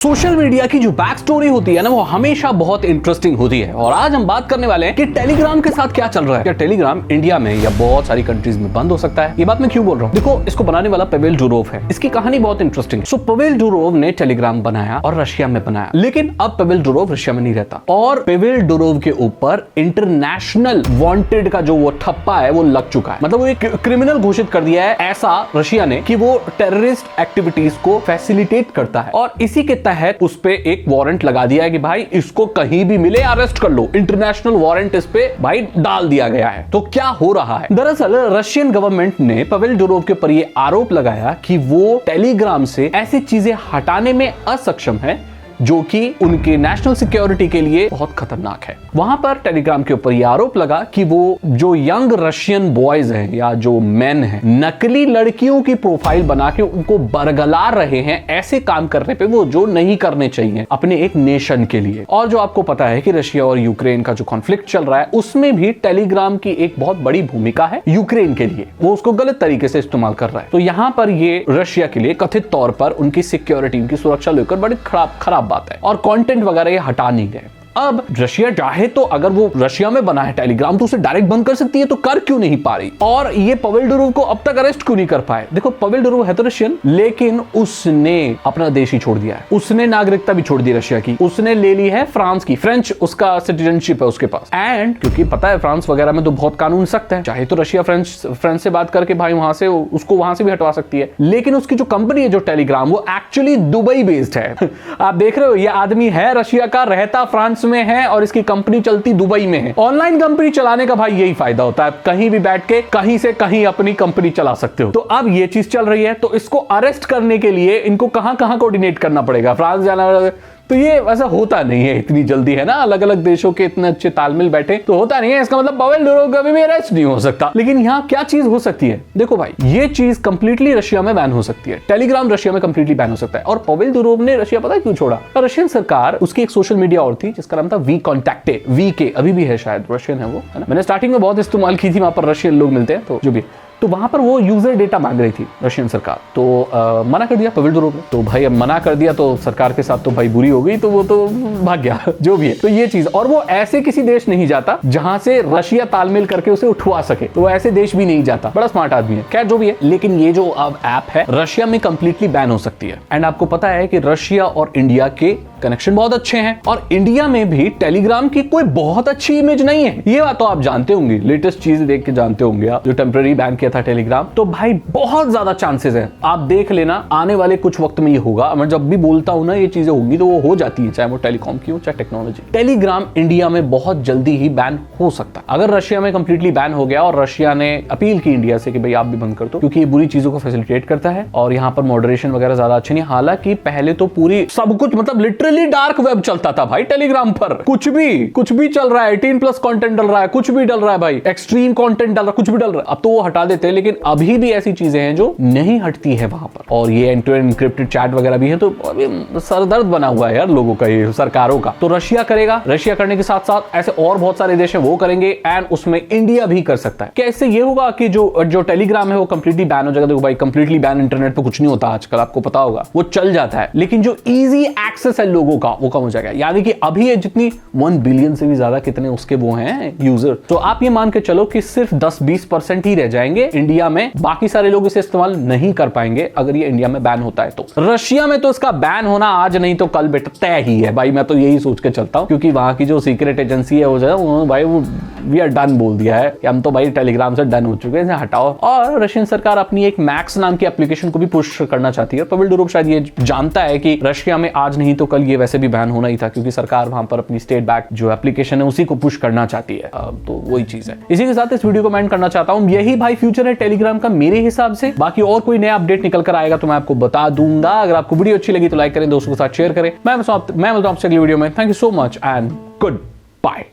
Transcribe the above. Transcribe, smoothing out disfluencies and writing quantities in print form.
Social media की जो back story होती है ना, वो हमेशा बहुत इंटरेस्टिंग होती है। और आज हम बात करने वाले हैं कि टेलीग्राम के साथ क्या चल रहा है। क्या टेलीग्राम इंडिया में या बहुत सारी कंट्रीज में बंद हो सकता है? ये बात मैं क्यों बोल रहा हूँ? देखो, इसको बनाने वाला पवेल डुरोव है। इसकी कहानी बहुत इंटरेस्टिंग है। सो पवेल डुरोव ने टेलीग्राम बनाया और रशिया में बनाया, लेकिन अब पवेल डुरोव रशिया में नहीं रहता और पवेल डुरोव के ऊपर इंटरनेशनल वांटेड का जो वो ठप्पा है वो लग चुका है। मतलब वो एक क्रिमिनल घोषित कर दिया है ऐसा रशिया ने कि वो टेररिस्ट एक्टिविटीज को फैसिलिटेट करता है और इसी के तहत उस पे एक वारंट लगा दिया है कि भाई इसको कहीं भी मिले अरेस्ट कर लो। इंटरनेशनल वारंट इस पे भाई डाल दिया गया है। तो क्या हो रहा है? दरअसल रशियन गवर्नमेंट ने पवेल डुरोव के ऊपर ये आरोप लगाया कि वो टेलीग्राम से ऐसी चीजें हटाने में असक्षम है जो कि उनके नेशनल सिक्योरिटी के लिए बहुत खतरनाक है। वहां पर टेलीग्राम के ऊपर यह आरोप लगा कि वो जो यंग रशियन बॉयज हैं या जो मेन हैं, नकली लड़कियों की प्रोफाइल बना के उनको बरगला रहे हैं ऐसे काम करने पे वो जो नहीं करने चाहिए अपने एक नेशन के लिए। और जो आपको पता है कि रशिया और यूक्रेन का जो कॉन्फ्लिक्ट चल रहा है उसमें भी टेलीग्राम की एक बहुत बड़ी भूमिका है यूक्रेन के लिए। वो उसको गलत तरीके से इस्तेमाल कर रहा है। तो यहां पर ये रशिया के लिए कथित तौर पर उनकी सिक्योरिटी, उनकी सुरक्षा लेकर बड़ी खराब बात है और कंटेंट वगैरह ये हटा नहीं गए। अब रशिया चाहे तो अगर वो रशिया में बना है टेलीग्राम तो उसे डायरेक्ट बंद कर सकती है, तो कर क्यों नहीं पा रही? और ये पवेल डुरोव को अब तक अरेस्ट क्यों नहीं कर पाए? देखो, पवेल डुरोव है तो रशियन, लेकिन उसने अपना देश ही छोड़ दिया है। उसने नागरिकता भी छोड़ दी रशिया की। उसने ले ली है फ्रांस की, फ्रेंच उसका सिटीजनशिप है उसके पास। एंड क्योंकि पता है फ्रांस वगैरह में तो बहुत कानून सख्त है, चाहे तो रशिया फ्रेंच से बात करके भाई वहां से उसको वहां से भी हटवा सकती है। लेकिन उसकी जो कंपनी है जो टेलीग्राम, वो एक्चुअली दुबई बेस्ड है। आप देख रहे हो, ये आदमी है रशिया का, रहता फ्रांस में है और इसकी कंपनी चलती दुबई में है। ऑनलाइन कंपनी चलाने का भाई यही फायदा होता है, कहीं भी बैठ के कहीं से कहीं अपनी कंपनी चला सकते हो। तो अब ये चीज चल रही है, तो इसको अरेस्ट करने के लिए इनको कहां कहां कोऑर्डिनेट करना पड़ेगा, फ्रांस जाना। तो ये ऐसा होता नहीं है इतनी जल्दी, है ना। अलग अलग देशों के इतने अच्छे तालमेल बैठे तो होता नहीं है। इसका मतलब पवेल डुरोव कभी भी अरेस्ट नहीं हो सकता। लेकिन यहाँ क्या चीज हो सकती है? देखो भाई, ये चीज कंप्लीटली रशिया में बैन हो सकती है। टेलीग्राम रशिया में कंप्लीटली बैन हो सकता है। और पवेल डुरोव ने रशिया पता है क्यों छोड़ा? रशियन सरकार, उसकी एक सोशल मीडिया और थी जिसका नाम था वी कॉन्टैक्टे, वी के अभी भी है शायद, रशियन है वो, है ना। मैंने स्टार्टिंग में बहुत इस्तेमाल की थी, वहां पर रशियन लोग मिलते हैं तो जो भी, तो वहां पर वो यूजर डेटा मांग रही थी रशियन सरकार। तो मना कर दिया पवेल डुरोव ने। तो भाई अब मना कर दिया तो सरकार के साथ तो भाई बुरी हो गई, तो वो तो भाग गया। जो भी है, तो ये चीज। और वो ऐसे किसी देश नहीं जाता जहां से रशिया तालमेल करके उसे उठवा सके, तो वो ऐसे देश भी नहीं जाता। बड़ा स्मार्ट आदमी है, खैर जो भी है। लेकिन ये जो अब ऐप है रशिया में कंप्लीटली बैन हो सकती है। एंड आपको पता है कि रशिया और इंडिया के कनेक्शन बहुत अच्छे हैं और इंडिया में भी टेलीग्राम की कोई बहुत अच्छी इमेज नहीं है। ये बात तो आप जानते होंगे, लेटेस्ट चीज देख के जानते होंगे आप, जो टेम्पररी बैन किया था टेलीग्राम। तो भाई बहुत ज्यादा चांसेस है, आप देख लेना आने वाले कुछ वक्त में ये होगा। मैं जब भी बोलता हूं ना ये चीजें होंगी तो वो हो जाती है, चाहे वो टेलीकॉम की हो चाहे टेक्नोलॉजी। टेलीग्राम इंडिया में बहुत जल्दी ही बैन हो सकता है। अगर रशिया में कंप्लीटली बैन हो गया और रशिया ने अपील की इंडिया से कि भाई आप भी बंद कर दो, क्योंकि ये बुरी चीजों को फैसिलिटेट करता है और यहाँ पर मॉडरेशन वगैरह ज्यादा अच्छे नहीं। हालांकि पहले तो पूरी सब कुछ, मतलब लिटरली डार्क वेब चलता था भाई टेलीग्राम पर। कुछ भी चल रहा है, 18+ कंटेंट डल रहा है, कुछ भी डल रहा है भाई, एक्सट्रीम कंटेंट डल रहा है, कुछ भी डल रहा है। अब तो वो हटा देते हैं, लेकिन अभी भी ऐसी चीजें हैं जो नहीं हटती है वहां पर। और ये end to end encrypted chat वगैरह भी है, तो अभी सरदर्द बना हुआ है यार लोगों का, ये सरकारों का। तो रशिया करेगा, रशिया करने के साथ साथ ऐसे और बहुत सारे देश हैं वो करेंगे, एंड उसमें इंडिया भी कर सकता है। क्या इससे ये होगा कि जो टेलीग्राम है वो कंप्लीटली बैन हो जाएगा? देखो भाई, कंप्लीटली बैन इंटरनेट पे कुछ नहीं होता आजकल, आपको पता होगा, वो चल जाता है। लेकिन जो इजी एक्सेस है लोगों का वो कम हो जाएगा। यानी कि अभी ये जितनी 1 बिलियन से भी ज्यादा कितने उसके वो हैं यूजर, तो आप ये मान के चलो कि सिर्फ 10-20% ही रह जाएंगे इंडिया में। बाकी सारे लोग इसे इस्तेमाल नहीं कर पाएंगे अगर ये इंडिया में बैन होता है तो। रशिया में तो इसका बैन होना आज नहीं तो कल बेटा तय ही है भाई, मैं तो यही सोच के चलता हूं, क्योंकि वहां की जो सीक्रेट एजेंसी है वो भाई वो वी आर डन बोल दिया है कि हम तो भाई टेलीग्राम से डन हो चुके हैं, इसे हटाओ। और रशियन सरकार अपनी एक मैक्स नाम की एप्लीकेशन को भी पुश करना चाहती है। पवेल डुरोव शायद ये जानता है कि रशिया में आज नहीं तो कल ये वैसे भी बैन होना ही था, क्योंकि सरकार वहां पर अपनी स्टेट बैक जो एप्लीकेशन है उसी को पुश करना चाहती है। तो वही चीज है। इसी के साथ इस वीडियो को मैं एंड करना चाहता हूं। यही भाई फ्यूचर है टेलीग्राम का मेरे हिसाब से। बाकी और कोई नया अपडेट निकल कर आएगा तो मैं आपको बता दूंगा। अगर आपको वीडियो अच्छी लगी तो लाइक करें, दोस्तों के साथ शेयर करें। मैं मिलता हूं आपसे अगली वीडियो में। Thank you so much and good bye.